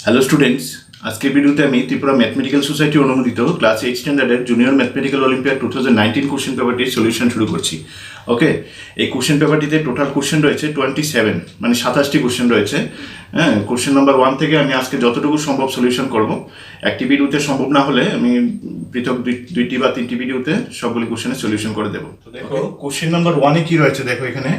Hello students, আজকের ভিডিওতে আমি ত্রিপুরা ম্যাথমেটিক্যাল সোসাইটি অনুমোদিত ক্লাস 8 স্ট্যান্ডার্ডের জুনিয়র ম্যাথমেটিক্যাল অলিম্পিয়াড 2019 কোশ্চেন পেপারটির সলিউশন শুরু করছি। ওকে, এই কোশ্চেন পেপারটিতে টোটাল কোশ্চেন রয়েছে 27, মানে 27টি কোশ্চেন রয়েছে। হ্যাঁ, কোশ্চেন নাম্বার 1 থেকে আমি আজকে যতটুকু সম্ভব সলিউশন করব। একটি ভিডিওতে সম্ভব না হলে আমি পৃথক দুইটি বা তিনটি ভিডিওতে সবগুলি কোশ্চেনের সলিউশন করে দেবো। তো দেখো কোশ্চেন নাম্বার 1-এ কি রয়েছে দেখো এখানে,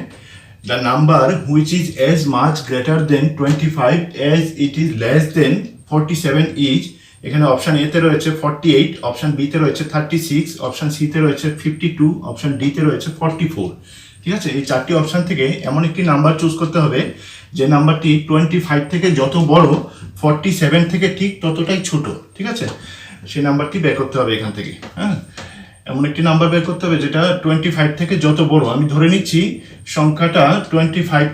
the number which is as much greater than 25 as it is less than 47 is, এখানে অপশন এ তে রয়েছে 48, অপশন বি তে রয়েছে 36, অপশন সি তে রয়েছে 52, অপশন ডি তে রয়েছে 44। ঠিক আছে, এই চারটি অপশন থেকে এমন একটি নাম্বার চুজ করতে হবে যে নাম্বারটি 25 থেকে যত বড়, 47 থেকে ঠিক ততটাই ছোট। ঠিক আছে, সেই নাম্বারটি বের করতে হবে এখান থেকে। হ্যাঁ, এমন একটি নাম্বার বের করতে হবে যেটা 25 থেকে যত বড়। আমি ধরে নিচ্ছি সংখ্যাটা 25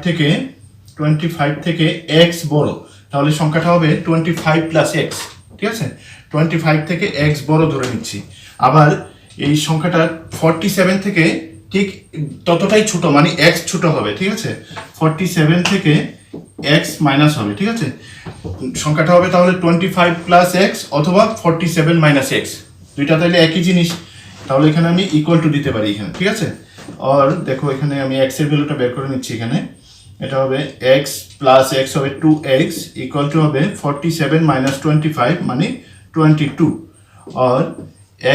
থেকে x বড়, তাহলে সংখ্যাটা হবে 25 প্লাস এক্স। ঠিক আছে, 25 থেকে x বড় ধরে নিচ্ছি। আবার এই সংখ্যাটা 47 থেকে ঠিক ততটাই ছোট, মানে x ছোট হবে। ঠিক আছে, 47 থেকে x মাইনাস হবে। ঠিক আছে, সংখ্যাটা হবে তাহলে 25 প্লাস এক্স অথবা 47 মাইনাস এক্স, দুইটা তাহলে একই জিনিস। তাহলে এখানে আমি ইকুয়াল টু দিতে পারি এখানে। ঠিক আছে, আর দেখো এখানে আমি x এর ভ্যালুটা বের করে নিচ্ছি। এখানে এটা হবে x প্লাস x হবে 2x ইকুয়াল টু হবে 47 মাইনাস 25 মানে 22, আর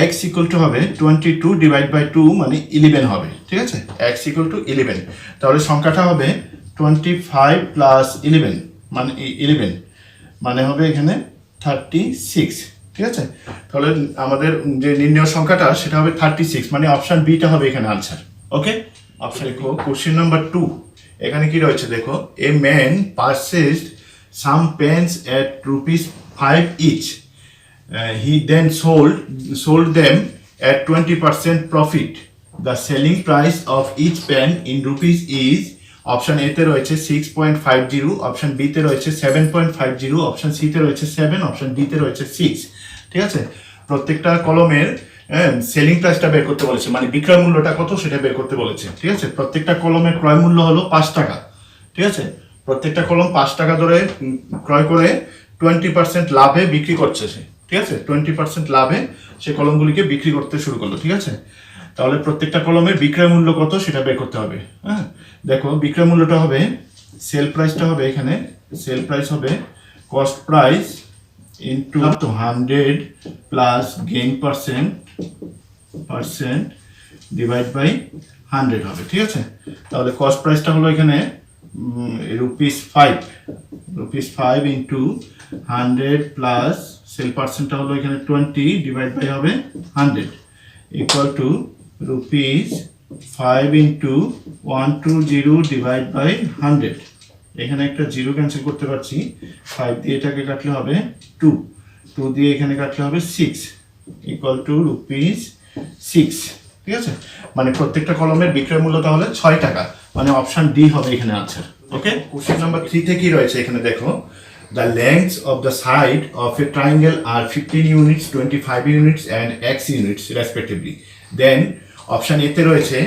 x ইকুয়াল টু হবে 22 ডিভাইড বাই 2 মানে 11 হবে। ঠিক আছে, x ইকুয়াল টু 11, তাহলে সংখ্যাটা হবে 25 প্লাস 11 মানে 11 মানে হবে এখানে 36। ঠিক আছে, তাহলে আমাদের যে নির্ণয় সংখ্যাটা সেটা হবে 36, মানে অপশন বিটা হবে এখানে আনসার। ওকে, অপশন দেখো কোশ্চেন নাম্বার 2, এখানে কি রয়েছে দেখো, a man purchased some pens at ₹5 each, he then sold them at 20% profit, the selling price of each pen in rupees is, option A তে রয়েছে 6.50, option B তে রয়েছে 7.50, option C তে রয়েছে 7, অপশন ডি তে রয়েছে 6। ঠিক আছে, প্রত্যেকটা কলমের সেলিং প্রাইসটা বের করতে বলেছে, মানে বিক্রয় মূল্যটা কত সেটা বের করতে বলেছে। ঠিক আছে, প্রত্যেকটা কলমের ক্রয় মূল্য হলো 5 টাকা। ঠিক আছে, প্রত্যেকটা কলম 5 টাকা ধরে ক্রয় করে 20% লাভে বিক্রি করছে সে। ঠিক আছে, 20% লাভে সে কলমগুলিকে বিক্রি করতে শুরু করলো। ঠিক আছে, তাহলে প্রত্যেকটা কলমের বিক্রয় মূল্য কত সেটা বের করতে হবে। হ্যাঁ, দেখো বিক্রয় মূল্যটা হবে, সেল প্রাইসটা হবে এখানে, সেল প্রাইস হবে cost price into 100 plus gain percent divide by 100 হবে। ঠিক আছে, তাহলে কস্ট প্রাইসটা হলো এখানে ₹5 ইন্টু 100 প্লাস সেল পার্সেন্টটা হলো এখানে 20 ডিভাইড বাই হবে 100 equal to ₹5 into 120 divide by 100। এখানে একটা জিরো ক্যান্সেল করতে পারছি, 5 দিয়ে এটাকে কাটলে হবে 2 দিয়ে এখানে কাটলে হবে 6 ইকুয়াল টু ₹6। ঠিক আছে, মানে প্রত্যেকটা কলমের বিক্রয় মূল্য তাহলে 6 টাকা, মানে অপশন ডি হবে এখানে আনসার। ওকে, কোশ্চেন নাম্বার 3 তে কি রয়েছে এখানে দেখো, the lengths of the side of a triangle are 15 units, 25 units and x units respectively. Then option A তে রয়েছে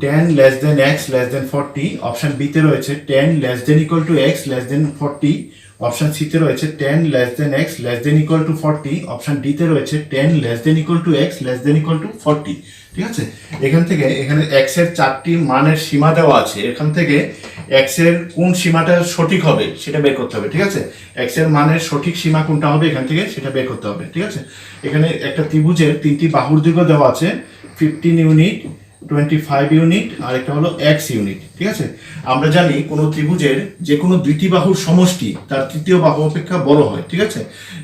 10 less than x less than 40, option B তে রয়েছে 10 less than equal to x less than 40, option C তে রয়েছে 10 less than x less than equal to 40, option D তে রয়েছে 10 less than equal to x less than equal to 40। ঠিক আছে, এখান থেকে এখানে x এর 4টি মানের সীমা দেওয়া আছে, এখান থেকে x এর কোন সীমাটা সঠিক হবে সেটা বের করতে হবে। ঠিক আছে, x এর মানের সঠিক সীমা কোনটা হবে এখান থেকে সেটা বের করতে হবে। ঠিক আছে, এখানে একটা ত্রিভুজের 3টি বাহুর দৈর্ঘ্য দেওয়া আছে, 15 ইউনিট, 25 ইউনিট আর একটা হলো x ইউনিট। ঠিক আছে, আমরা জানি কোনো ত্রিভুজের যে কোনো দুইটি বাহুর সমষ্টি তার তৃতীয় বাহু অপেক্ষা বড় হয়। ঠিক আছে,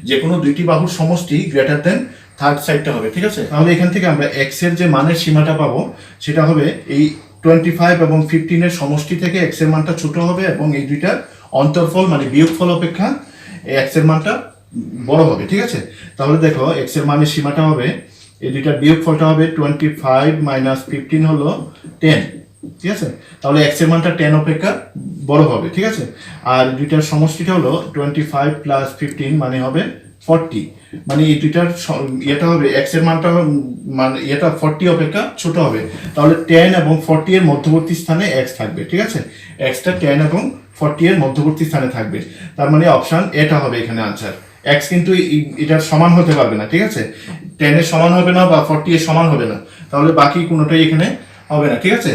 যে কোনো দুইটি বাহুর সমষ্টি গ্রেটার দেন থার্ড সাইডটা হবে। ঠিক আছে, তাহলে এখান থেকে আমরা x এর যে মানের সীমাটা পাবো সেটা হবে এই 25 এবং 15 এর সমষ্টি থেকে x এর মানটা ছোট হবে, এবং এই দুইটার অন্তরফল মানে বিয়োগফল অপেক্ষা এই x এর মানটা বড় হবে। ঠিক আছে, তাহলে দেখো x এর মানের সীমাটা হবে, এই দুইটার বিয়োগফলটা হবে 25 মাইনাস 15 হলো 10। ঠিক আছে, তাহলে x এর মানটা 10 অপেক্ষা বড় হবে। ঠিক আছে, আর দুইটার সমষ্টিটা হলো 25 প্লাস 15 মানে হবে 40, মানে এই দুইটার এটা হবে x এর মানটা মানে এটা 40 অপেক্ষা ছোট হবে, তাহলে 10 এবং 40 এর মধ্যবর্তী স্থানে x থাকবে, ঠিক আছে, x টা 10 এবং 40 এর মধ্যবর্তী স্থানে থাকবে, তার মানে অপশন এটা হবে এখানে আনসার। x কিন্তু এটার সমান হতে পারবে না, ঠিক আছে, 10 এর সমান হবে না বা 40 এর সমান হবে না, তাহলে বাকি কোনোটাই এখানে হবে না, ঠিক আছে,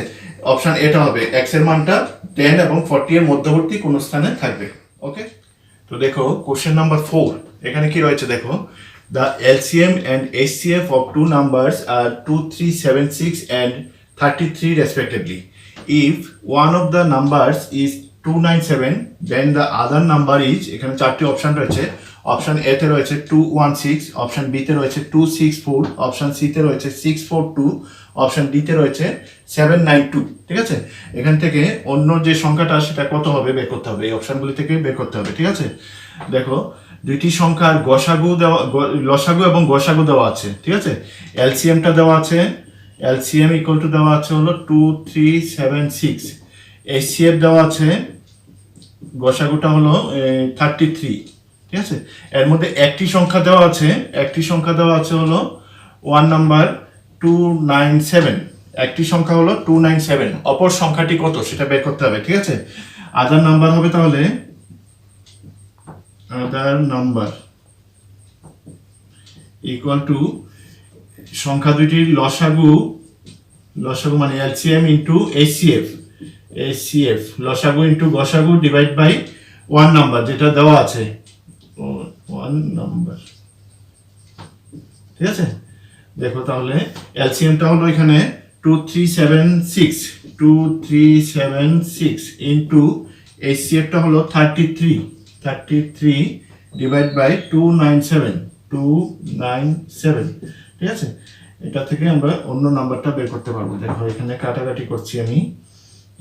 অপশন এটা হবে, x এর মানটা 10 এবং 40 এর মধ্যবর্তী কোন স্থানে থাকবে। ওকে, তো দেখো কোশ্চেন নাম্বার 4, এখানে কি রয়েছে দেখো, the LCM and HCF of two numbers are 2376 and 33 respectively. If one of the numbers is 297, then the other number is, এখানে চারটি অপশন রয়েছে, অপশন এ তে রয়েছে 216, অপশন বি তে রয়েছে 264, অপশন সি তে রয়েছে 642, অপশন ডি তে রয়েছে 792, ঠিক আছে, এখান থেকে অন্য যে সংখ্যাটা সেটা কত হবে বের করতে হবে, এই অপশনগুলি থেকে বের করতে হবে, ঠিক আছে। দেখো দুইটি সংখ্যার গসাগু দেওয়া, লসাগু এবং গসাগু দেওয়া আছে, ঠিক আছে, এলসিএমটা দেওয়া আছে, এলসিএম ইকুয়াল টু দেওয়া আছে হলো 2376, এইচসিএফ দেওয়া আছে, গসাগুটা হলো 33, ঠিক আছে, এর মধ্যে একটি সংখ্যা দেওয়া আছে, একটি সংখ্যা দেওয়া আছে হলো 1 নাম্বার 297, একটি সংখ্যা হলো 297, অপর সংখ্যাটি কত সেটা বের করতে হবে, ঠিক আছে, আদার নাম্বার হবে তাহলে আদার নাম্বার ইকুয়াল টু সংখ্যা দুইটির লসাগু, লসাগু মানে এলসিএম ইন্টু এইচসিএফ, এইচসিএফ লসাগু ইন্টু গসাগু ডিভাইড বাই 1 নাম্বার যেটা দেওয়া আছে, 1 নাম্বার, ঠিক আছে। দেখো তাহলে এলসিএমটা হলো এখানে 2376 ইন্টু এইচসিএফটা হলো 33 ডিভাইড বাই 297, ঠিক আছে, এটা থেকে আমরা অন্য নাম্বারটা বের করতে পারবো। দেখো এখানে কাটাকাটি করছি আমি,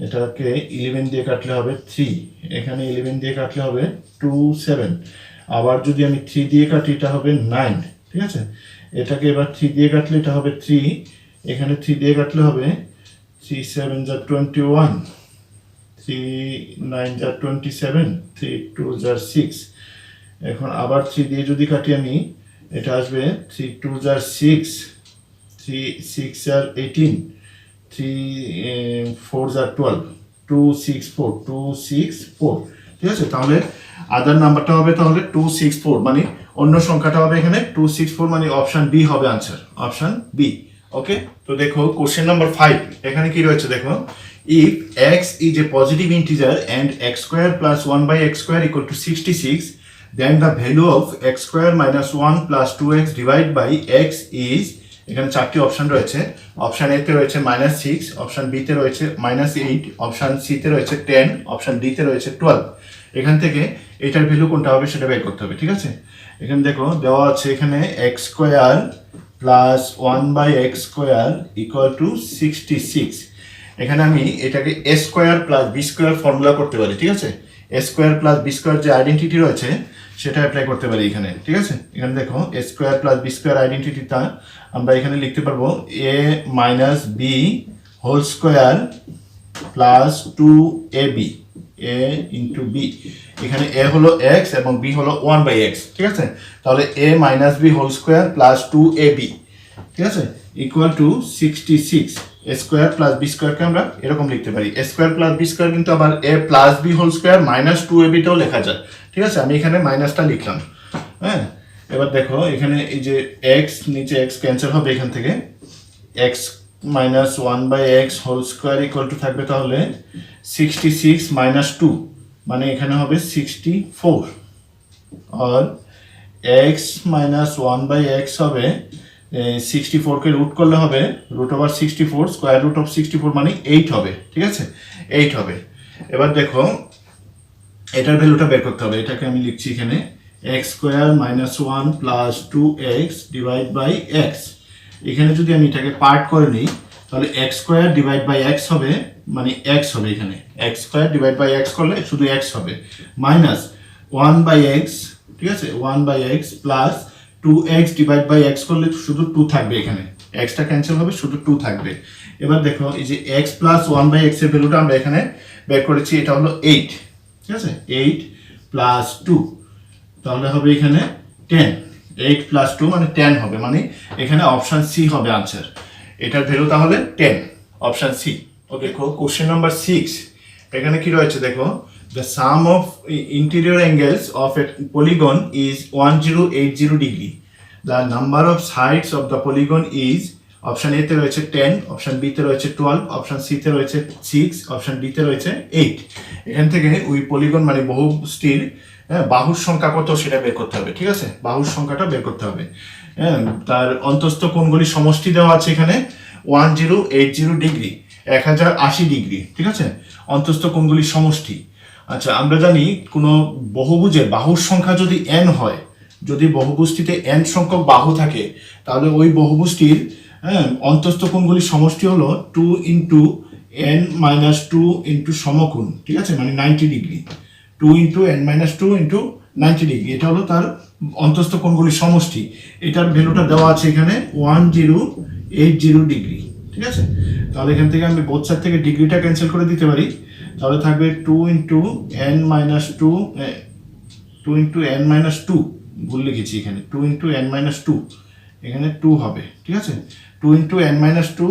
এটাকে 11 দিয়ে কাটলে হবে 3, এখানে 11 দিয়ে কাটলে হবে 27, আবার যদি আমি 3 দিয়ে কাটি এটা হবে 9, ঠিক আছে, এটাকে এবার 3 দিয়ে কাটলে এটা হবে 3, এখানে 3 দিয়ে কাটলে হবে 3 7 যা 21, 3 9 যা 27, 3 2 যা 6, এখন আবার 3 দিয়ে যদি কাটি আমি এটা আসবে 3 2 যা 6, 3 6 যা 18, 3 4 যা 12, 264, ঠিক আছে, তাহলে আদার নাম্বারটা হবে তাহলে 264, মানে অন্য সংখ্যাটা হবে এখানে 264, মানে অপশন বি হবে আনসার, অপশন বি। ওকে, তো দেখো কোশ্চেন নাম্বার 5, এখানে কি রয়েছে দেখো, if x is a positive integer and x square plus 1 by x square equal to 66, then the value of x square minus 1 plus 2x divided by x is, এখানে চারটি option রয়েছে, option A তে রয়েছে -6, option B তে রয়েছে -8, option C তে রয়েছে 10, option D তে রয়েছে 12, এখান থেকে এটার ভ্যালু কোনটা হবে সেটা বের করতে হবে, ঠিক আছে। এখানে দেখো দেওয়া আছে এখানে x square plus 1 by x square equal to 66, এখানে আমি এটাকে a square plus b square formula করতে পারি, ঠিক আছে, a square plus b square যে আইডেন্টিটি রয়েছে সেটা অ্যাপ্লাই করতে পারি এখানে, ঠিক আছে, এখানে দেখো a square plus b square আইডেন্টিটিটা আমরা এখানে লিখতে পারবো a minus b whole square plus 2ab, a into b, এখানে a হলো x এবং b হলো 1 বাই x, ঠিক আছে, তাহলে a minus b whole square plus 2ab, ঠিক আছে, equal to 66, a square plus b স্কয়ারকে আমরা এরকম লিখতে পারি, a square plus b square কিন্তু আবার a plus b whole square minus 2ab টাও লেখা যায়, ঠিক আছে, আমি এখানে মাইনাসটা লিখলাম, হ্যাঁ। এবার দেখো এখানে এই যে x নিচে x ক্যান্সেল হবে, এখান থেকে x minus 1 by x whole square equal to থাকবে তাহলে 66 মাইনাস 2, মানে এখানে হবে 64, আর x মাইনাস 1 বাই x হবে 64 কে রুট করলে হবে root over 64, square root of 64 মানে 8 হবে, ঠিক আছে, 8 হবে। এবার দেখো এটার ভ্যালুটা বের করতে হবে, এটাকে আমি লিখছি এখানে x square minus 1 plus 2x divide by x, এখানে যদি আমি এটাকে পার্ট করে নিই তাহলে x square divide by x হবে, মানে x হবে এখানে x square divide by x করলে শুধু x হবে, মাইনাস 1 বাই x, ঠিক আছে, 1 by x plus 2x divide by x করলে শুধু 2 থাকবে, এখানে x টা ক্যান্সেল হবে শুধু 2 থাকবে। এবার দেখো এই যে x প্লাস 1 বাই x এর ভ্যালুটা আমরা এখানে বের করেছি, এটা হলো 8, ঠিক আছে, 8 প্লাস 2, তাহলে হবে এখানে 10, 8 প্লাস 2 মানে 10 হবে, মানে এখানে অপশন সি হবে আনসার। এটার ভ্যালু তাহলে 10, অপশন সি। ওকে, কোশ্চেন নাম্বার 6, এখানে কি রয়েছে দেখো, the some of interior angles of A polygon is 1080 degree, the number of sides of the polygon is, option A তে রয়েছে 10, অপশন বি তে রয়েছে 12, অপশন সি তে রয়েছে 6, অপশন ডি তে রয়েছে 8। এখান থেকে ওই পলিগন মানে বহুভুজটির বাহুর সংখ্যা কত সেটা বের করতে হবে, ঠিক আছে, বাহুর সংখ্যাটা বের করতে হবে। হ্যাঁ, তার অন্তস্থ কোণগুলি সমষ্টি দেওয়া আছে এখানে 1080 ডিগ্রি, 1080 ডিগ্রি, ঠিক আছে, অন্তস্থ কোণগুলি সমষ্টি। আচ্ছা, আমরা জানি কোনো বহুভুজের বাহুর সংখ্যা যদি n হয়, যদি বহুভুজটিতে n সংখ্যক বাহু থাকে, তাহলে ওই বহুভুজটির অন্তস্থ কোণগুলির সমষ্টি হলো 2 ইন্টু n মাইনাস 2 ইন্টু সমকোণ, ঠিক আছে, মানে 90 degree, 2 into n minus 2 into 90 degree, এটা হলো তার অন্তস্থ কোণগুলির সমষ্টি। এটার ভ্যালুটা দেওয়া আছে এখানে 1080 ডিগ্রি, ঠিক আছে। তাহলে এখান থেকে আমি বোথ সাইড থেকে ডিগ্রিটা ক্যান্সেল করে দিতে পারি, তাহলে থাকবে 2 into n minus 2, 2 into n minus 2, ভুল লিখেছি এখানে, 2 ইন্টু n মাইনাস 2, এখানে 2 হবে, ঠিক আছে, 2 into n minus 2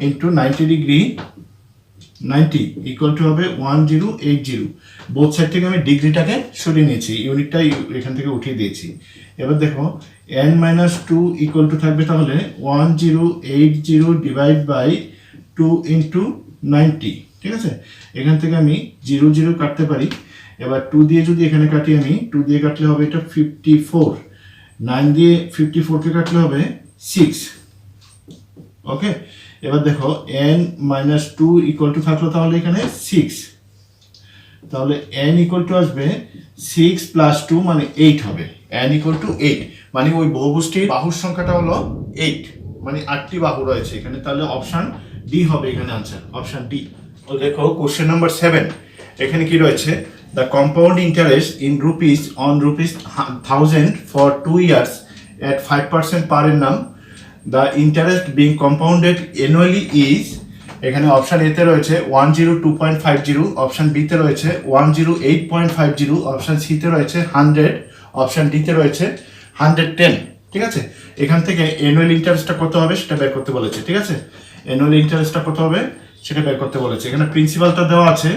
into 90 degree, 90 equal to হবে 1080। বোথ সাইড থেকে আমি ডিগ্রিটাকে সরিয়ে নিয়েছি, ইউনিটটা এখান থেকে উঠিয়ে দিয়েছি। এবার দেখো n মাইনাস 2 ইকুয়াল টু থাকবে তাহলে 1080 ডিভাইড বাই 2 ইন্টু 90, ঠিক আছে। এখান থেকে আমি 0 0 কাটতে পারি, এবার 2 দিয়ে যদি এখানে কাটি, আমি 2 দিয়ে কাটলে হবে এটা 54, 9 দিয়ে 54কে কাটলে হবে 6। ওকে, এবার দেখো n মাইনাস 2 ইকুয়াল টু থাকলো তাহলে এখানে 6, তাহলে n ইকুয়াল টু আসবে 6 প্লাস 2 মানে 8 হবে, n ইকুয়াল টু 8, মানে ওই বহুভুজটির বাহুর সংখ্যাটা হলো 8, মানে 8টি বাহু রয়েছে এখানে, তাহলে অপশন ডি হবে এখানে আনসার, অপশন ডি। তো দেখো কোশ্চেন নাম্বার 7, এখানে কি রয়েছে, the compound interest in rupees on rupees 1000 for 2 years at 5% per annum, the interest being compounded annually is, এখানে অপশন এ তে রয়েছে 102.50, অপশন বি তে রয়েছে 108.50, অপশন সি তে রয়েছে 100, অপশন ডি তে রয়েছে 110, ঠিক আছে। এখান থেকে অ্যানুয়াল ইন্টারেস্টটা কত হবে সেটা বের করতে বলেছে, ঠিক আছে, অ্যানুয়াল ইন্টারেস্টটা কত হবে সেটা বের করতে বলেছে। এখানে প্রিন্সিপালটা দেওয়া আছে,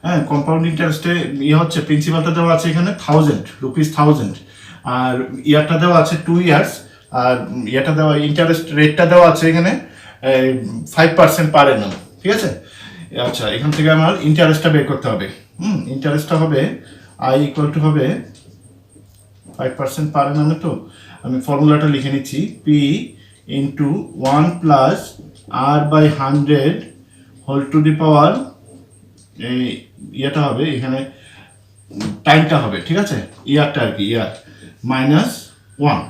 হ্যাঁ, কম্পাউন্ড ইন্টারেস্টে হচ্ছে প্রিন্সিপালটা দেওয়া আছে এখানে 1000 রুপিস 1000, আর ইয়ারটা দেওয়া আছে 2 ইয়ার্স, আর এটা দেওয়া ইন্টারেস্ট রেটটা দেওয়া আছে এখানে 5% পার annum, ঠিক আছে। আচ্ছা, এখান থেকে আমার ইন্টারেস্টটা বের করতে হবে। ইন্টারেস্টটা হবে আই ইকুয়াল টু হবে 5% পার annum, তো আমি ফর্মুলাটা লিখে নিচ্ছি, P into 1 plus R by 100 whole to the power, এই ইয়েটা হবে এখানে টাইমটা হবে, ঠিক আছে, ইয়ারটা আর কি, ইয়ার মাইনাস 1,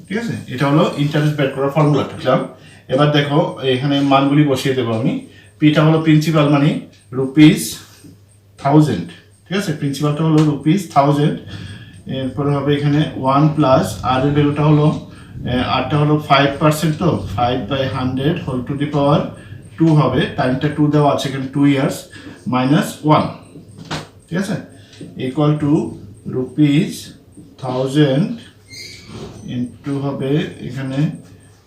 ঠিক আছে। এটা হলো ইন্টারেস্ট বের করার ফর্মুলাটা। এবার দেখো এখানে মানগুলি বসিয়ে দেবো আমি। পিটা হলো প্রিন্সিপাল মানে রুপিস 1000, ঠিক আছে, প্রিন্সিপালটা হলো রুপিস 1000, এরপরে হবে এখানে 1 প্লাস আর এর ভ্যালুটা হলো, আরটা হলো 5%, তো 5/100 হোল টু দি পাওয়ার 2 হবে, টাইমটা 2 দেওয়া আছে এখানে 2 ইয়ার্স, মাইনাস 1, ঠিক আছে, ইকুয়াল টু রুপিস 1000 ইন্টু হবে এখানে,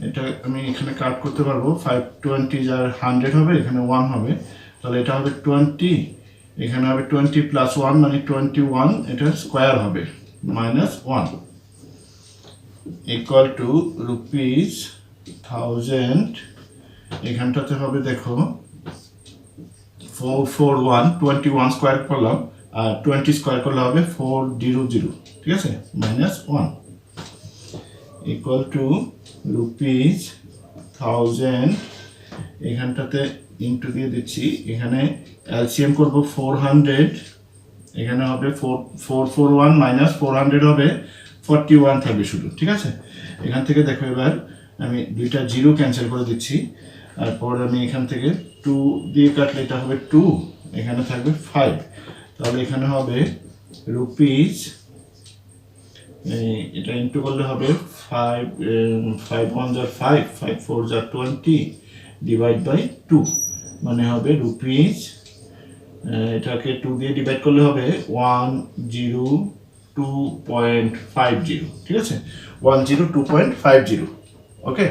এটা আমি এখানে কাট করতে পারবো, 520 যার 100 হবে, এখানে 1 হবে, তাহলে এটা হবে 20, এখানে হবে 20 প্লাস 1 মানে 21, এটা স্কোয়ার হবে মাইনাস 1, ইকুয়াল টু রুপিস 1000, এখানটাতে হবে দেখো 441, 21 স্কোয়ার করলাম, আর 20 স্কোয়ার করলে হবে 400, ঠিক আছে, মাইনাস 1, ইকুয়াল টু রুপিস 1000, এখানটাতে ইন্টু দিয়ে দিচ্ছি, এখানে এলসিএম করবো 400, এখানে হবে 441 মাইনাস 400 হবে 41 থাকবে শুধু, ঠিক আছে। এখান থেকে দেখো এবার আমি দুইটা জিরো ক্যান্সেল করে দিচ্ছি, তারপর আমি এখান থেকে 2 দিয়ে কাটলে এটা হবে 2, এখানে থাকবে 5, তাহলে এখানে হবে রুপিস, এটা ইন্টু করলে হবে 5 1 যা 5, 5 4 যা 20 ডিভাইড বাই 2, মানে হবে রুপিস, এটাকে 2 দিয়ে ডিভাইড করলে হবে 10 2.50, ঠিক আছে, 102.50, ওকে।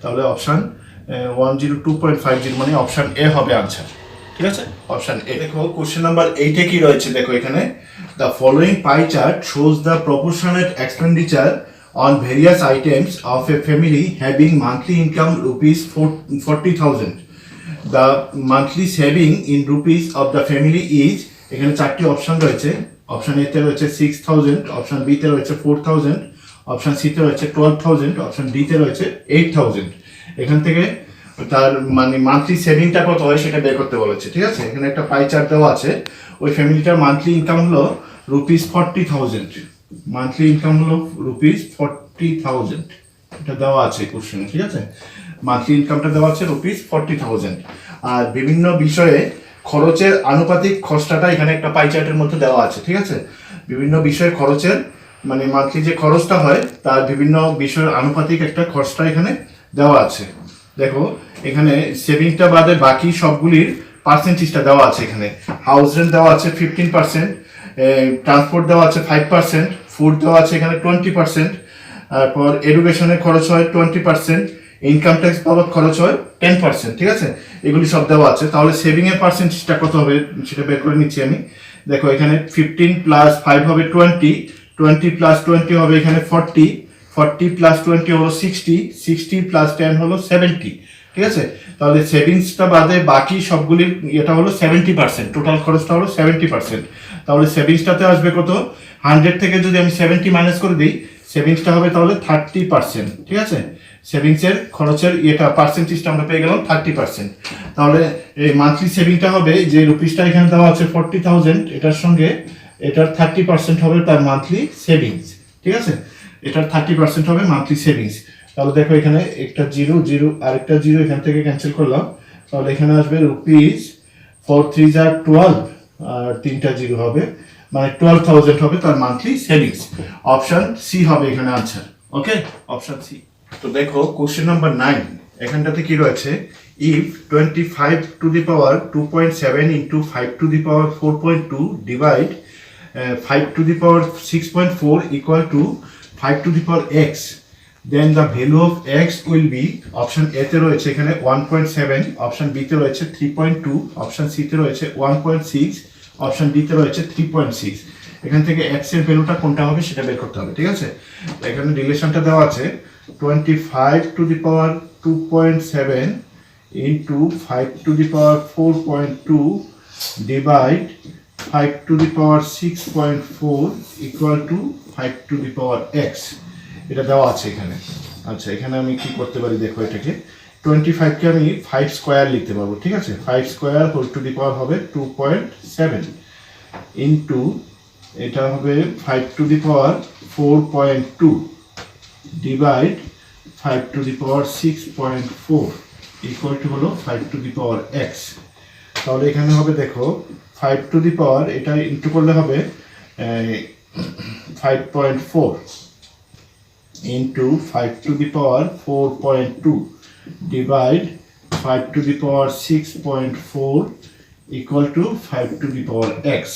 তাহলে অপশান 102.50 মানে অপশান এ হবে আনসার, ঠিক আছে, অপশান এ। দেখো কোশ্চেন নাম্বার 8-এ কি রয়েছে, দেখো এখানে the following pie chart shows the proportionate expenditure on various items of a family having monthly income rupees 40,000. The monthly saving in rupees of the family is, এখানে চারটি option রয়েছে, option A তে রয়েছে 6,000, option B তে রয়েছে 4,000, option C তে রয়েছে 12,000, option D তে রয়েছে 8,000। এখান থেকে তার মানে মান্থলি সেভিংটা কত হয় সেটা বের করতে বলেছে, ঠিক আছে। এখানে একটা পাই চার্ট দেওয়া আছে, ওই ফ্যামিলিটার মান্থলি ইনকাম হলো রুপিস 40,000, মান্থলি ইনকাম হলো রুপিস 40,000, এটা দেওয়া আছে কোশ্চেনে, ঠিক আছে। মান্থলি ইনকামটা দেওয়া আছে রুপিস 40,000, আর বিভিন্ন বিষয়ে খরচের আনুপাতিক খরচাটা এখানে একটা পাই চার্টের মধ্যে দেওয়া আছে, ঠিক আছে। বিভিন্ন বিষয়ে খরচের মানে মান্থলি যে খরচটা হয় তার বিভিন্ন বিষয়ের আনুপাতিক একটা খরচটা এখানে দেওয়া আছে। দেখো এখানে সেভিংটা বাদে বাকি সবগুলির পার্সেন্টেজটা দেওয়া আছে। এখানে হাউস রেন্ট দেওয়া আছে 15%, ট্রান্সপোর্ট দেওয়া আছে 5%, ফুড দেওয়া আছে এখানে 20%, তারপর এডুকেশনের খরচ হয় 20%, ইনকাম ট্যাক্স বাবদ খরচ হয় 10%, ঠিক আছে। এগুলি সব দেওয়া আছে। তাহলে সেভিং এর পার্সেন্টেজটা কত হবে সেটা বের করে নিচ্ছি আমি। দেখো এখানে 15 প্লাস 5 হবে 20, 20 প্লাস 20 হবে এখানে 40, 40 প্লাস 20 হলো 60, 60 প্লাস 10 হলো 70, ঠিক আছে। তাহলে সেভিংসটা বাদে বাকি সবগুলির এটা হলো 70%, টোটাল খরচটা হলো 70%। তাহলে সেভিংসটাতে আসবে কত, 100 থেকে যদি আমি 70 মাইনাস করে দিই সেভিংসটা হবে তাহলে 30%, ঠিক আছে। সেভিংসের খরচের এটা পার্সেন্টেজটা আমরা পেয়ে গেলাম 30%। তাহলে এই মান্থলি সেভিংটা হবে যে রুপিসটা এখানে দেওয়া আছে 40,000, এটার সঙ্গে এটার 30% হবে তার মান্থলি সেভিংস, ঠিক আছে। এটার 30% হবে মান্থলি সেভিংস। তাহলে দেখো এখানে একটা জিরো জিরো আর একটা জিরো এখান থেকে ক্যান্সেল করলাম, তাহলে এখানে আসবে রুপিস 4 3 যা 12 আর তিনটা জিরো হবে মানে 12,000 হবে তার মান্থলি সেভিংস। অপশন সি হবে এখানে আনসার, ওকে, অপশন সি। তো দেখো কোশ্চেন নাম্বার 9, এখানটাতে কি রয়েছে, if 25 to the power 2.7 into 5 to the power 4.2 divide 5 to the power 6.4 equal to 5 to the power x, then the value of x will be, option A তে রয়েছে এখানে 1.7, option B তে রয়েছে 3.2, option C তে রয়েছে 1.6, option D তে রয়েছে 3.6। এখান থেকে এক্স এর ভ্যালুটা কোনটা হবে সেটা বের করতে হবে, ঠিক আছে। এখানে রিলেশনটা দেওয়া আছে 25 to the power 2.7 into 5 to the power 4.2 divide 5 to the power 6.4 equal to 5 to the power x, এটা দেওয়া আছে এখানে। আচ্ছা এখানে আমি কি করতে পারি দেখো, এটাকে 25কে আমি 5 স্কোয়ার লিখতে পারবো, ঠিক আছে। 5 স্কোয়ার হোল টু দি পাওয়ার হবে 2.7 ইন্টু এটা হবে 5 to the power 4.2 divide 5 to the power 6.4 equal two হলো 5 টু দি পাওয়ার এক্স। তাহলে এখানে হবে দেখো 5 টু দি পাওয়ার এটা ইন্টু করলে হবে 5.4 into 5 to the power 4.2 divide 5 to the power 6.4 equal to 5 to the power x,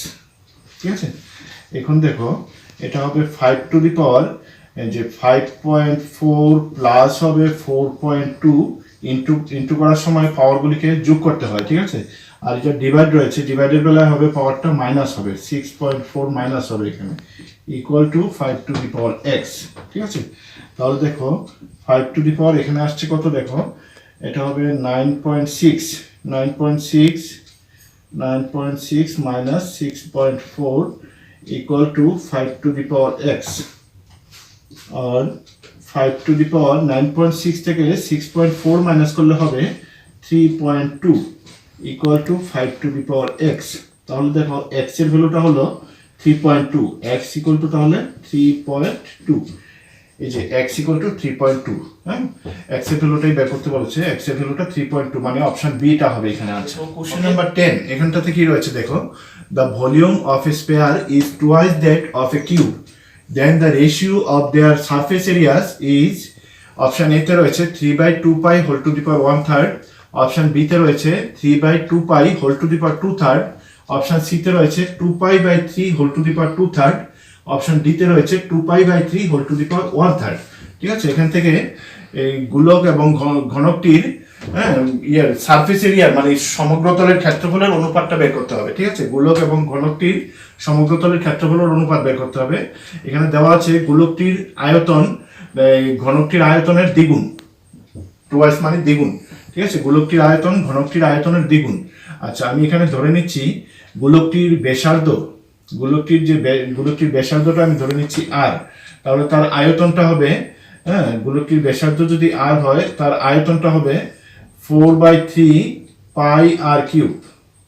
ঠিক আছে। এখন দেখো এটা হবে 5 টু দি পাওয়ার যে 5.4 প্লাস হবে 4.2 ইন্টু করার সময় পাওয়ারগুলিকে যোগ করতে হয়, ঠিক আছে। আর এটা ডিভাইড রয়েছে, ডিভাইডের বেলায় হবে পাওয়ারটা মাইনাস হবে, 6.4 মাইনাস হবে এখানে equal to 5 to the power x, ঠিক আছে। তাহলে দেখো 5 টু দি পাওয়ার এখানে আসছে কত, দেখো এটা হবে 9.6 minus 6.4 equal to 5 to the power x. আর 5 টু দি পাওয়ার 9.6 থেকে 6.4 মাইনাস করলে হবে 3.2 equal to 5 to the power x. তাহলে দেখো এক্স এর ভ্যালুটা হলো 3.2, এক্স ইকুয়াল টু তাহলে 3.2, এই যে এক্স ইকুয়াল টু 3.2, হ্যাঁ এক্স এর ভ্যালুটাই বের করতে বলেছে, এক্স এর ভ্যালুটা 3.2 মানে অপশন বি টা হবে এখানে আছে। কোশ্চেন নাম্বার 10, এখানটাতে কি রয়েছে দেখো, the volume of a sphere is twice that of a cube, then the ratio of their surface areas is, option A তে রয়েছে 3/2 pi whole to the power 1/3, option B তে রয়েছে 3/2 pi whole to the power 2/3, option C তে রয়েছে 2 pi by 3 whole to the power 2/3, option ডিতে রয়েছে 2π/3 whole to the power 1/3। ঠিক আছে, এখান থেকে এই গোলক এবং ঘনকটির সারফেস এরিয়ার মানে সমগ্রতলের ক্ষেত্রফলের অনুপাতটা বের করতে হবে। ঠিক আছে, গোলক এবং ঘনকটির সমগ্রতলের ক্ষেত্রফলের অনুপাত বের করতে হবে। এখানে দেওয়া আছে গোলকটির আয়তন ঘনকটির আয়তনের দ্বিগুণ, টুয়াইস মানে দ্বিগুণ। ঠিক আছে, গোলকটির আয়তন ঘনকটির আয়তনের দ্বিগুণ। আচ্ছা, আমি এখানে ধরে নিচ্ছি গোলকটির ব্যাসার্ধ, গোলকটির ব্যাসার্ধটা আমি ধরে নিচ্ছি আর, তাহলে তার আয়তনটা হবে, গোলকটির ব্যাসার্ধ যদি আর হয় তার আয়তনটা হবে 4/3πr³,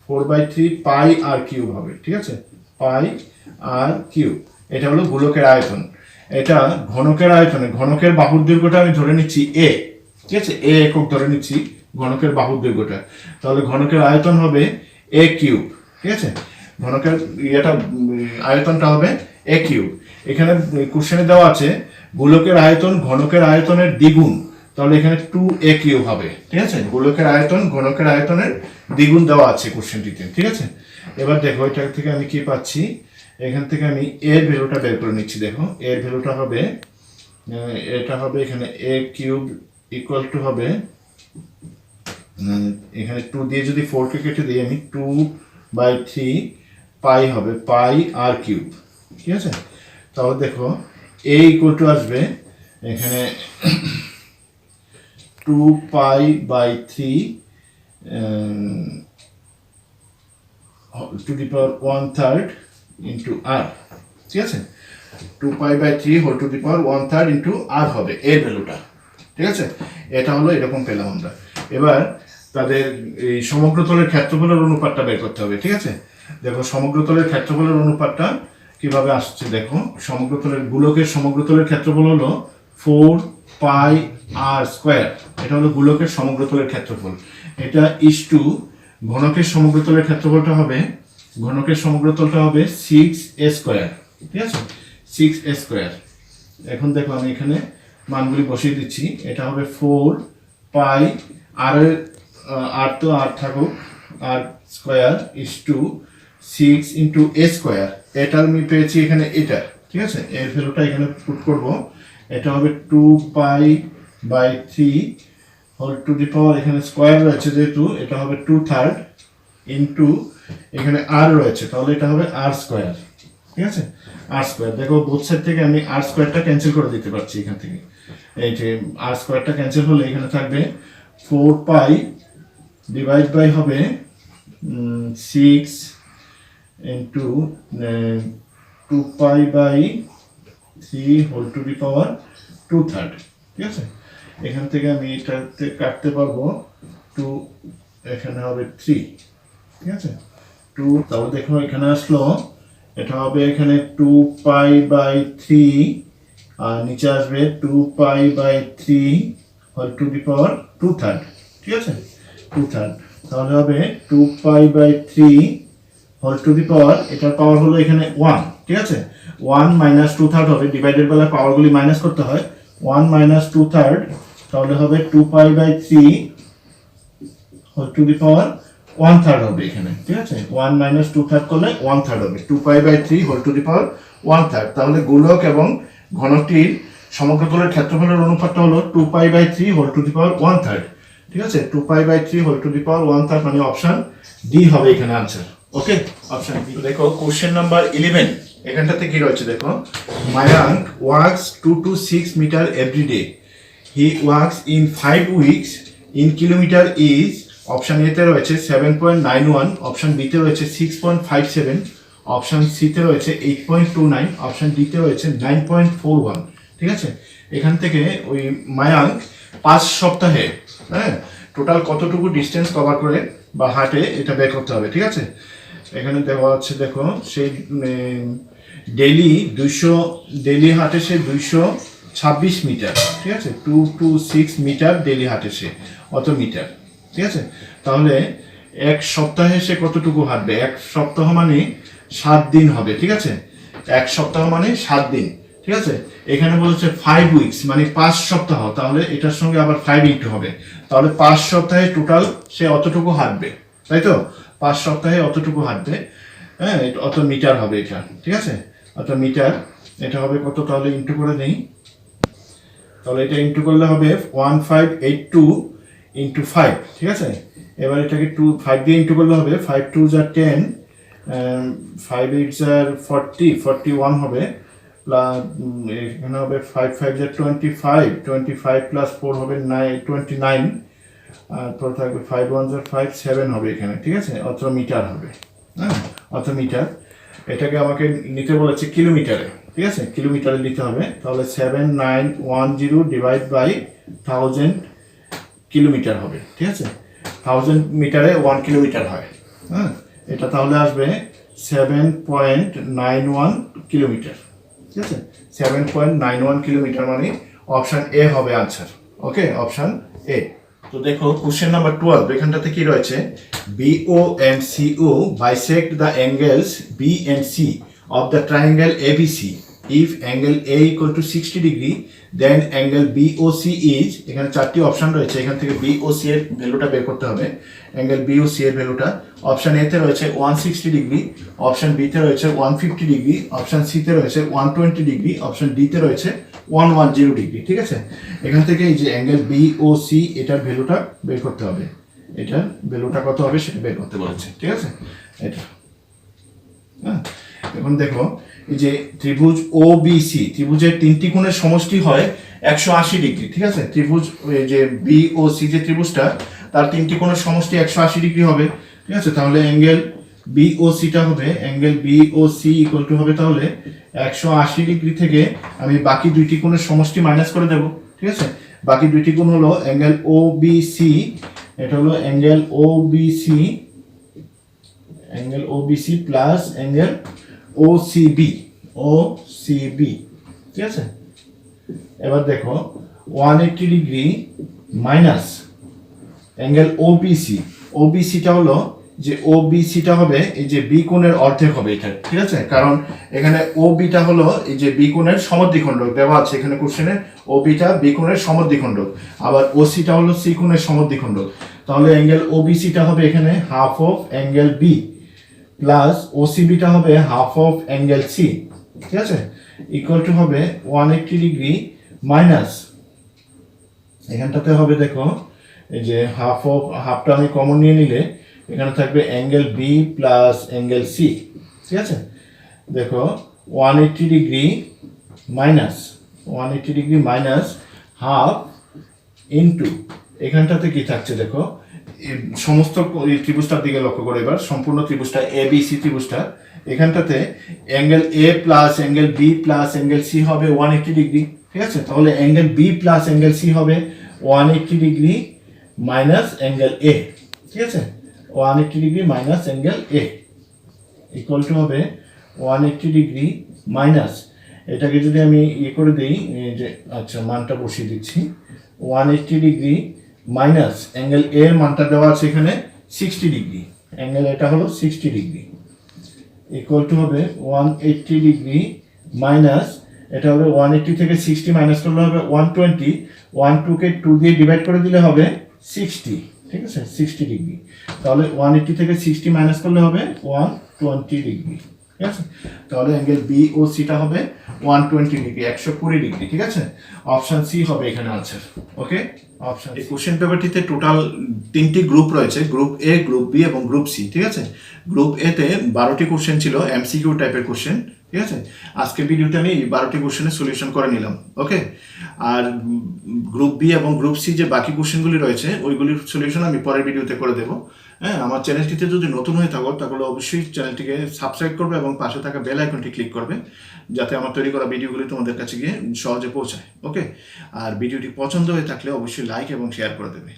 4/3πr³ হবে। ঠিক আছে, πr³, এটা হলো গোলকের আয়তন। এটা ঘনকের আয়তনে, ঘনকের বাহুর দৈর্ঘ্যটা আমি ধরে নিচ্ছি a। ঠিক আছে, a একক ধরে নিচ্ছি ঘনকের বাহুর দৈর্ঘ্যটা, তাহলে ঘনকের আয়তন হবে a³। ঠিক আছে, ঘনকের আয়তনটা হবে a³। এখানে কোশ্চেনে দেওয়া আছে গোলকের আয়তন ঘনকের আয়তনের দ্বিগুণ, তাহলে এখানে 2a³ হবে। ঠিক আছে, গোলকের আয়তন ঘনকের আয়তনের দ্বিগুণ দেওয়া আছে কোশ্চেনটিতে। ঠিক আছে, এবার দেখো এটা থেকে আমি কি পাচ্ছি, এখান থেকে আমি এর ভ্যালুটা বের করে নিচ্ছি। দেখো এর ভ্যালুটা হবে, এটা হবে এখানে a³ ইকুয়াল টু হবে, এখানে 2 দিয়ে যদি 4 কে কেটে দিই আমি 2/3 হবে πr³। ঠিক আছে, তাহলে দেখো a ইকুয়াল টু আসবে এখানে 2π/3 to the power 1/3 into r। ঠিক আছে, 2π/3 whole to the power 1/3 into r হবে এর ভ্যালুটা। ঠিক আছে, এটা হলো এরকম পেলাম আমরা। এবার তাদের এই সমগ্রতলের ক্ষেত্রফলের অনুপাতটা বের করতে হবে। ঠিক আছে, দেখো সমগ্রতলের ক্ষেত্রফলের অনুপাতটা কিভাবে আসছে, দেখো সমগ্রতলের গোলকের সমগ্রতলের ক্ষেত্রফল হলো 4πr²। এটা হলো গোলকের সমগ্রতলের ক্ষেত্রফল। এটা ইসটু ঘনকের সমগ্রতলের ক্ষেত্রফলটা হবে, ঘনকের সমগ্রতলটা হবে 6a²। ঠিক আছে, 6a²। এখন দেখো আমি এখানে মানগুলি বসিয়ে দিচ্ছি। এটা হবে 4π, আর তো আর থাকুক, r² ইসটু 6 ইন্টু a²। এটা আমি পেয়েছি এখানে এটা। ঠিক আছে, এর ভ্যালুটা এখানে পুট করব। এটা হবে 2π/3 হোল টু দি পাওয়ার, এখানে স্কোয়ার রয়েছে যেহেতু এটা হবে 2/3 ইন্টু এখানে আর রয়েছে, তাহলে এটা হবে r²। ঠিক আছে, r²। দেখো বোথ সাইড থেকে আমি r²টা ক্যান্সেল করে দিতে পারছি এখান থেকে। এই যে r²টা ক্যান্সেল হলে এখানে থাকবে 4π ডিভাইড বাই হবে 6 into 2π/3 whole to the power 2/3। ঠিক আছে, এখান থেকে আমি এটাতে কাটতে পারবো 2, এখানে হবে 3। ঠিক আছে, 2, তাহলে দেখো এখানে আসলো, এটা হবে এখানে 2π/3 আর নিচে আসবে 2π/3 হোল টু দি পাওয়ার 2/3। ঠিক আছে, 2/3, তাহলে হবে 2π/3 হোল টু দি পাওয়ার, এটার পাওয়ার হলো এখানে 1। ঠিক আছে, 1 মাইনাস 2/3 হবে, ডিভাইডেড বেলা পাওয়ারগুলি মাইনাস করতে হয়। 1 মাইনাস 2/3, তাহলে হবে 2π/3 হোল টু দি পাওয়ার 1/3 হবে এখানে। ঠিক আছে, 1 মাইনাস 2/3 করলে 1/3 হবে, 2π/3 হোল টু দি পাওয়ার 1/3। তাহলে গোলক এবং ঘনকটির সমগ্রতলের ক্ষেত্রফলের অনুপাতটা হলো 2π/3 হোল টু দি পাওয়ার 1/3। ঠিক আছে, 2π/3 হোল টু দি পাওয়ার 1/3 মানে অপশন ডি হবে এখানে আনসার। Okay, option D. দেখো কোশ্চেন নাম্বার 11, এখানটাতে কি রয়েছে দেখো, Mayank works 2 to 6 metre every day, he works in 5 weeks in kilometre is, option এতে রয়েছে 7.91, অপশন বিতে রয়েছে 6.57, অপশন সিতে রয়েছে 8.29, অপশন ডিতে রয়েছে 9.41। ঠিক আছে, এখান থেকে ওই মায়াঙ্ক 5 সপ্তাহে টোটাল কতটুকু ডিস্টেন্স কভার করে বা হাঁটে এটা বের করতে হবে। ঠিক আছে, এখানে দেওয়া আছে দেখো, সেই ডেইলি হাঁটে সে 226 মিটার। ঠিক আছে, 2 to 6 মিটার ডেইলি হাঁটে সে, অত মিটার। ঠিক আছে, তাহলে এক সপ্তাহে সে কতটুকু হাঁটবে, এক সপ্তাহ মানে 7 দিন হবে। ঠিক আছে, এক সপ্তাহ মানে 7 দিন। ঠিক আছে, এখানে বলছে 5 উইকস মানে 5 সপ্তাহ, তাহলে এটার সঙ্গে আবার 5 ইন্টু হবে, তাহলে 5 সপ্তাহে টোটাল সে অতটুকু হাঁটবে, তাই তো, 5 সপ্তাহে অতটুকু হাঁটবে, অত মিটার হবে এটা। ঠিক আছে, অর্থাৎ মিটার, এটা হবে কত তাহলে ইন্টু করে নেই, তাহলে এটা ইন্টু করলে হবে 1582 ইন্টু 5, ঠিক আছে। এবার এটাকে 5 দিয়ে ইন্টু করলে হবে 5 2 যা 10, 5 8 যা 40, 41 হবে, প্লাস এখানে হবে 5 5 যা 25, 25 প্লাস 4 হবে 29, আর পর থাকবে 5 1 যা 5 7 হবে এখানে, ঠিক আছে। অত মিটার হবে, হ্যাঁ, অত মিটার। এটাকে আমাকে নিতে বলেছে কিলোমিটারে, ঠিক আছে, কিলোমিটারে নিতে হবে। তাহলে 7910 ডিভাইড বাই 1000 কিলোমিটার হবে, ঠিক আছে। 1000 মিটারে 1 কিলোমিটার হয়, হ্যাঁ। এটা তাহলে আসবে 7.91 কিলোমিটার, ঠিক আছে। 7.91 কিলোমিটার মানে অপশন এ হবে আনসার। Okay, option A. তো দেখো কোশ্চেন নাম্বার 12, এখানটাতে কি রয়েছে, BO and CO bisect the angles B and C of the triangle ABC. If angle A equal to 60 degree, then angle BOC is, এখানে চারটি option রয়েছে, এখান থেকে BOC এর ভ্যালুটা বের করতে হবে। অ্যাঙ্গেল BOC এর ভ্যালুটা অপশন এ তে রয়েছে 160 ডিগ্রি, অপশন বি তে রয়েছে 150 ডিগ্রি, অপশন সি তে রয়েছে 120 ডিগ্রি, অপশন ডি তে রয়েছে 110 ডিগ্রি, ঠিক আছে। এখান থেকে এই যে অ্যাঙ্গেল BOC এটার ভ্যালুটা বের করতে হবে, এটার ভ্যালুটা কত হবে সেটা বের করতে বলেছে, ঠিক আছে। এটা, হ্যাঁ, এখন দেখো এই যে ত্রিভুজ OBC, ত্রিভুজের তিনটি কোণের সমষ্টি হয় 180 ডিগ্রি, ঠিক আছে। ত্রিভুজ এই যে BOC যে ত্রিভুজটা, তার তিনটি কোণের সমষ্টি 180 ডিগ্রি হবে, ঠিক আছে। তাহলে অ্যাঙ্গেল BOC টা হবে, অ্যাঙ্গেল BOC ইকুয়াল টু হবে তাহলে 180 ডিগ্রি থেকে আমি বাকি দুইটি কোণের সমষ্টি মাইনাস করে দেব, ঠিক আছে। বাকি দুইটি কোণ হলো অ্যাঙ্গেল OBC, এটা হলো angle OBC plus angle OCB, ঠিক আছে। এবার দেখো 180 ডিগ্রি মাইনাস অ্যাঙ্গেল OBC টা হলো যে OBC টা হবে এই যে বি কোণের অর্ধেক হবে এটা, ঠিক আছে। কারণ এখানে OB টা হলো এই যে বি কোণের সমদ্বিখণ্ডক দেওয়া আছে এখানে কোশ্চেনে, OB টা বি কোণের সমদ্বিখণ্ডক, আবার OC টা হলো সি কোণের সমদ্বিখণ্ডক। তাহলে অ্যাঙ্গেল OBC টা হবে এখানে half of angle B plus OCB টা হবে হাফ অফ অ্যাঙ্গেল C, ঠিক আছে, ইকুয়াল টু হবে 180 ডিগ্রি মাইনাস, এখানটাতে হবে দেখো এই যে হাফটা আমি কমন নিয়ে নিলে এখানে থাকবে angle B plus angle C, ঠিক আছে। দেখো 180 ডিগ্রি মাইনাস হাফ ইন্টু এখানটাতে কি থাকছে দেখো, সমস্ত ত্রিভুজটার দিকে লক্ষ্য করে এবার, সম্পূর্ণ ত্রিভুজটা ABC ত্রিভুজটা, এখানটাতে angle A plus angle B plus angle C হবে 180 ডিগ্রি, ঠিক আছে। তাহলে angle B plus angle C হবে 180 ডিগ্রি মাইনাস অ্যাঙ্গেল A, ঠিক আছে। 180 degree minus angle A equal to হবে 180 ডিগ্রি মাইনাস, এটাকে যদি আমি করে দিই যে, আচ্ছা মানটা বসিয়ে দিচ্ছি, 180 ডিগ্রি মাইনাস অ্যাঙ্গেল A এর মানটা দেওয়া আছে এখানে 60 ডিগ্রি, অ্যাঙ্গেল এটা হলো 60 ডিগ্রি ইকুয়াল টু হবে 180 ডিগ্রি মাইনাস, এটা হবে 180 থেকে 60 মাইনাস করলে হবে 120, 12 কে 2 দিয়ে ডিভাইড করে দিলে হবে 60, ঠিক আছে, 60 ডিগ্রি। তাহলে 180 থেকে 60 মাইনাস করলে হবে 120 ডিগ্রি, ঠিক আছে। তাহলে অ্যাঙ্গেল BOC টা হবে 120 ডিগ্রি, 120 ডিগ্রি, ঠিক আছে। অপশন সি হবে এখানে আনসার। Okay, option. এই কোশ্চেন পেপারটিতে টোটাল 3টি গ্রুপ রয়েছে, গ্রুপ A, গ্রুপ B এবং গ্রুপ C, ঠিক আছে। গ্রুপ A তে 12টি কোশ্চেন ছিল, MCQ টাইপের কোশ্চেন, ঠিক আছে। আজকে ভিডিওতে আমি 12টি কোশ্চেনের সলিউশন করে নিলাম। ওকে, আর গ্রুপ বি এবং গ্রুপ সি যে বাকি কোশ্চেনগুলি রয়েছে ওইগুলির সলিউশন আমি পরের ভিডিওতে করে দেবো। হ্যাঁ, আমার চ্যানেলটিতে যদি নতুন হয়ে থাকো তাহলে অবশ্যই চ্যানেলটিকে সাবস্ক্রাইব করবে এবং পাশে থাকা বেল আইকনটি ক্লিক করবে, যাতে আমার তৈরি করা ভিডিওগুলি তোমাদের কাছে গিয়ে সহজে পৌঁছায়। ওকে, আর ভিডিওটি পছন্দ হয়ে থাকলে অবশ্যই লাইক এবং শেয়ার করে দেবে।